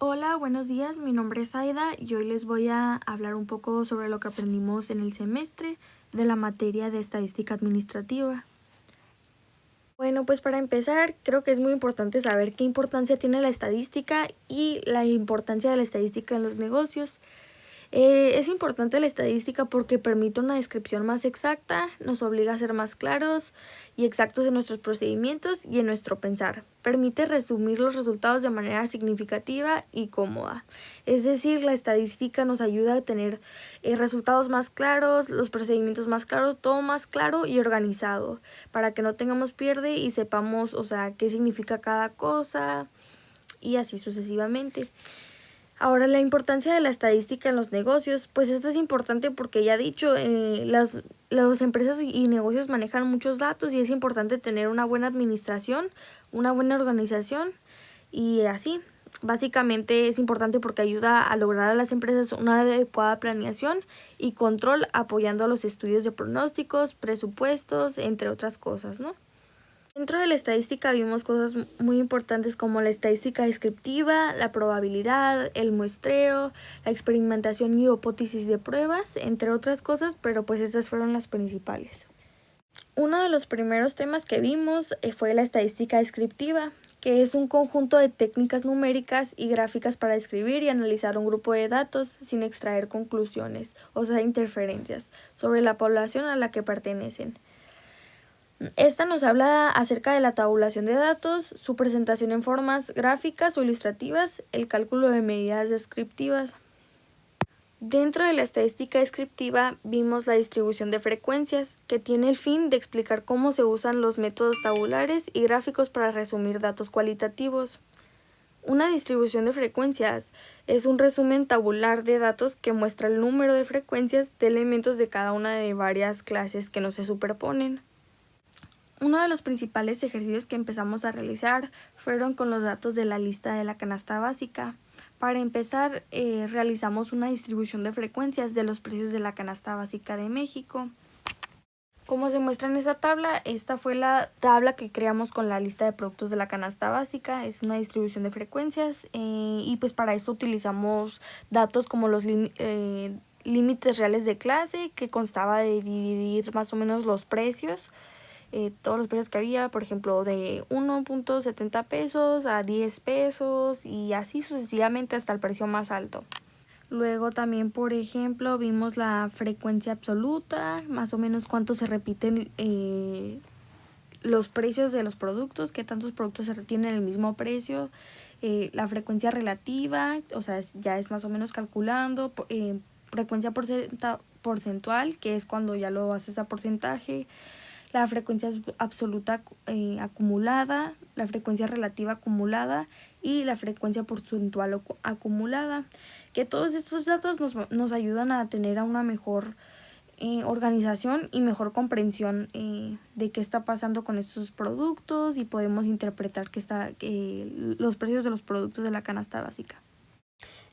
Hola, buenos días. Mi nombre es Aida y hoy les voy a hablar un poco sobre lo que aprendimos en el semestre de la materia de estadística administrativa. Bueno, pues para empezar, creo que es muy importante saber qué importancia tiene la estadística y la importancia de la estadística en los negocios. Es importante la estadística porque permite una descripción más exacta, nos obliga a ser más claros y exactos en nuestros procedimientos y en nuestro pensar. Permite resumir los resultados de manera significativa y cómoda. Es decir, la estadística nos ayuda a tener resultados más claros, los procedimientos más claros, todo más claro y organizado, para que no tengamos pierde y sepamos, qué significa cada cosa y así sucesivamente. Ahora, la importancia de la estadística en los negocios, pues esto es importante porque ya he dicho, las empresas y negocios manejan muchos datos y es importante tener una buena administración, una buena organización y así. Básicamente es importante porque ayuda a lograr a las empresas una adecuada planeación y control apoyando a los estudios de pronósticos, presupuestos, entre otras cosas, ¿no? Dentro de la estadística vimos cosas muy importantes como la estadística descriptiva, la probabilidad, el muestreo, la experimentación y hipótesis de pruebas, entre otras cosas, pero pues estas fueron las principales. Uno de los primeros temas que vimos fue la estadística descriptiva, que es un conjunto de técnicas numéricas y gráficas para describir y analizar un grupo de datos sin extraer conclusiones, interferencias, sobre la población a la que pertenecen. Esta nos habla acerca de la tabulación de datos, su presentación en formas gráficas o ilustrativas, el cálculo de medidas descriptivas. Dentro de la estadística descriptiva vimos la distribución de frecuencias, que tiene el fin de explicar cómo se usan los métodos tabulares y gráficos para resumir datos cualitativos. Una distribución de frecuencias es un resumen tabular de datos que muestra el número de frecuencias de elementos de cada una de varias clases que no se superponen. Uno de los principales ejercicios que empezamos a realizar fueron con los datos de la lista de la canasta básica. Para empezar, realizamos una distribución de frecuencias de los precios de la canasta básica de México. Como se muestra en esta tabla, esta fue la tabla que creamos con la lista de productos de la canasta básica. Es una distribución de frecuencias y pues para eso utilizamos datos como los límites reales de clase, que constaba de dividir más o menos los precios. Todos los precios que había, por ejemplo, de 1.70 pesos a 10 pesos y así sucesivamente hasta el precio más alto. Luego también, por ejemplo, vimos la frecuencia absoluta, más o menos cuánto se repiten los precios de los productos, qué tantos productos se retienen el mismo precio, la frecuencia relativa, ya es más o menos calculando, frecuencia porcentual, que es cuando ya lo haces a porcentaje, la frecuencia absoluta acumulada, la frecuencia relativa acumulada y la frecuencia porcentual acumulada, que todos estos datos nos ayudan a tener una mejor organización y mejor comprensión de qué está pasando con estos productos y podemos interpretar los precios de los productos de la canasta básica.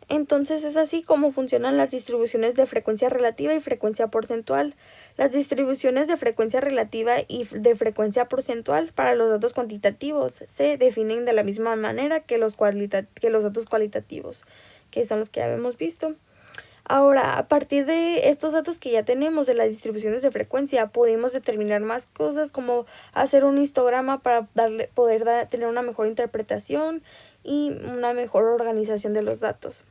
Entonces es así como funcionan las distribuciones de frecuencia relativa y frecuencia porcentual. Las distribuciones de frecuencia relativa y de frecuencia porcentual para los datos cuantitativos se definen de la misma manera que los datos cualitativos, que son los que ya habíamos visto. Ahora, a partir de estos datos que ya tenemos de las distribuciones de frecuencia, podemos determinar más cosas como hacer un histograma para tener una mejor interpretación y una mejor organización de los datos.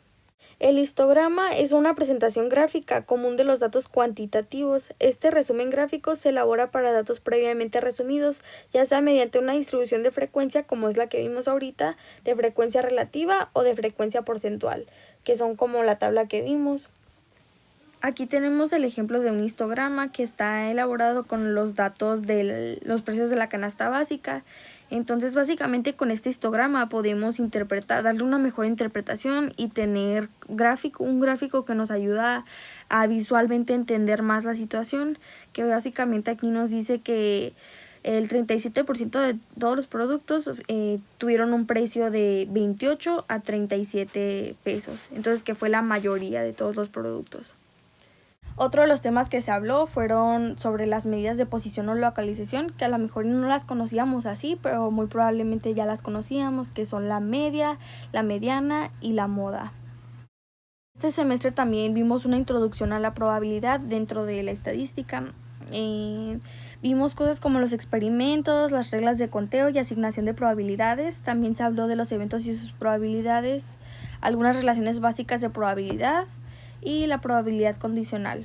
El histograma es una presentación gráfica común de los datos cuantitativos. Este resumen gráfico se elabora para datos previamente resumidos, ya sea mediante una distribución de frecuencia, como es la que vimos ahorita, de frecuencia relativa o de frecuencia porcentual, que son como la tabla que vimos. Aquí tenemos el ejemplo de un histograma que está elaborado con los datos de los precios de la canasta básica. Entonces, básicamente con este histograma podemos darle una mejor interpretación y tener un gráfico que nos ayuda a visualmente entender más la situación, que básicamente aquí nos dice que el 37% de todos los productos tuvieron un precio de 28 a 37 pesos. Entonces, que fue la mayoría de todos los productos. Otro de los temas que se habló fueron sobre las medidas de posición o localización, que a lo mejor no las conocíamos así, pero muy probablemente ya las conocíamos, que son la media, la mediana y la moda. Este semestre también vimos una introducción a la probabilidad dentro de la estadística. Vimos cosas como los experimentos, las reglas de conteo y asignación de probabilidades. También se habló de los eventos y sus probabilidades, algunas relaciones básicas de probabilidad y la probabilidad condicional.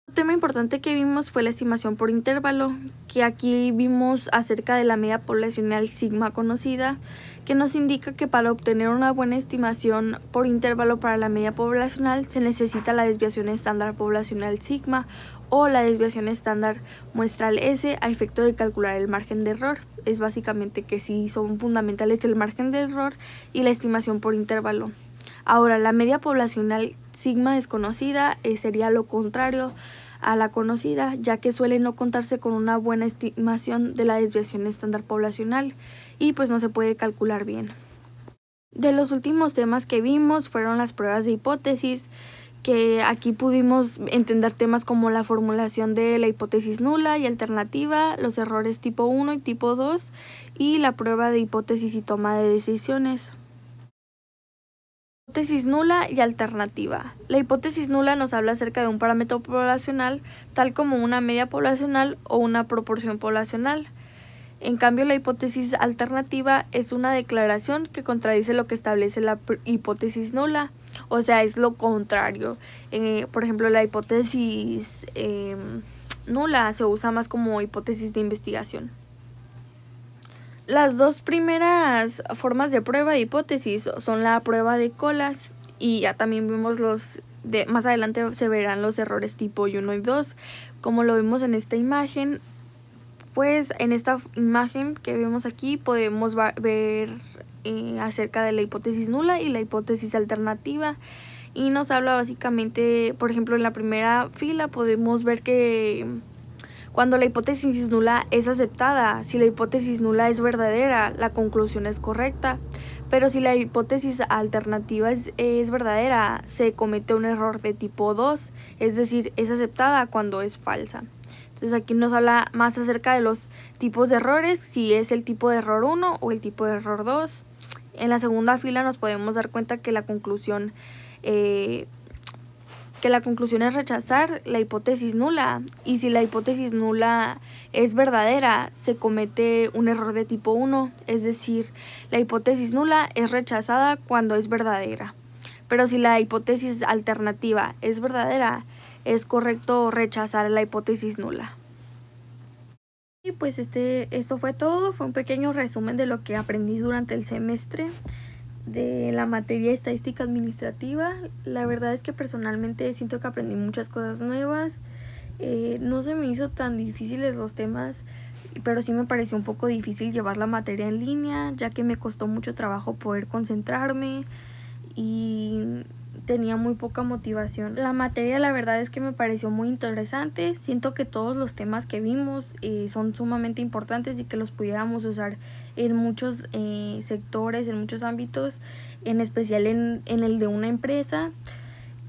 Un tema importante que vimos fue la estimación por intervalo, que aquí vimos acerca de la media poblacional sigma conocida, que nos indica que para obtener una buena estimación por intervalo para la media poblacional se necesita la desviación estándar poblacional sigma o la desviación estándar muestral S a efecto de calcular el margen de error. Es básicamente que sí son fundamentales el margen de error y la estimación por intervalo. Ahora, la media poblacional sigma desconocida sería lo contrario a la conocida, ya que suele no contarse con una buena estimación de la desviación estándar poblacional y pues no se puede calcular bien. De los últimos temas que vimos fueron las pruebas de hipótesis, que aquí pudimos entender temas como la formulación de la hipótesis nula y alternativa, los errores tipo 1 y tipo 2 y la prueba de hipótesis y toma de decisiones. Hipótesis nula y alternativa. La hipótesis nula nos habla acerca de un parámetro poblacional, tal como una media poblacional o una proporción poblacional. En cambio, la hipótesis alternativa es una declaración que contradice lo que establece la hipótesis nula, o sea, es lo contrario. Por ejemplo, la hipótesis nula se usa más como hipótesis de investigación. Las dos primeras formas de prueba de hipótesis son la prueba de colas y ya también vimos más adelante se verán los errores tipo 1 y 2, como lo vemos en esta imagen. Pues en esta imagen que vemos aquí podemos ver acerca de la hipótesis nula y la hipótesis alternativa y nos habla básicamente, por ejemplo, en la primera fila podemos ver que cuando la hipótesis nula es aceptada, si la hipótesis nula es verdadera, la conclusión es correcta. Pero si la hipótesis alternativa es verdadera, se comete un error de tipo 2, es decir, es aceptada cuando es falsa. Entonces aquí nos habla más acerca de los tipos de errores, si es el tipo de error 1 o el tipo de error 2. En la segunda fila nos podemos dar cuenta que la conclusión es rechazar la hipótesis nula, y si la hipótesis nula es verdadera, se comete un error de tipo 1, es decir, la hipótesis nula es rechazada cuando es verdadera. Pero si la hipótesis alternativa es verdadera, es correcto rechazar la hipótesis nula. Y pues esto fue todo, fue un pequeño resumen de lo que aprendí durante el semestre de la materia estadística administrativa. La verdad es que personalmente siento que aprendí muchas cosas nuevas. No se me hizo tan difíciles los temas, pero sí me pareció un poco difícil llevar la materia en línea, ya que me costó mucho trabajo poder concentrarme y tenía muy poca motivación. La materia, la verdad es que me pareció muy interesante. Siento que todos los temas que vimos son sumamente importantes y que los pudiéramos usar en muchos sectores, en muchos ámbitos, en especial en el de una empresa.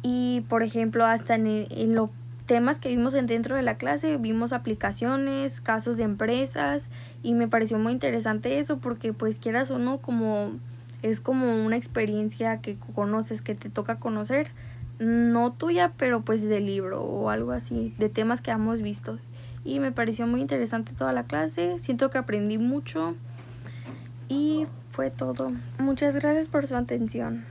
Y por ejemplo, hasta en los temas que vimos dentro de la clase, vimos aplicaciones, casos de empresas, y me pareció muy interesante eso porque pues quieras o no, es como una experiencia que conoces, que te toca conocer, no tuya, pero pues de libro o algo así, de temas que hemos visto. Y me pareció muy interesante toda la clase, siento que aprendí mucho y fue todo. Muchas gracias por su atención.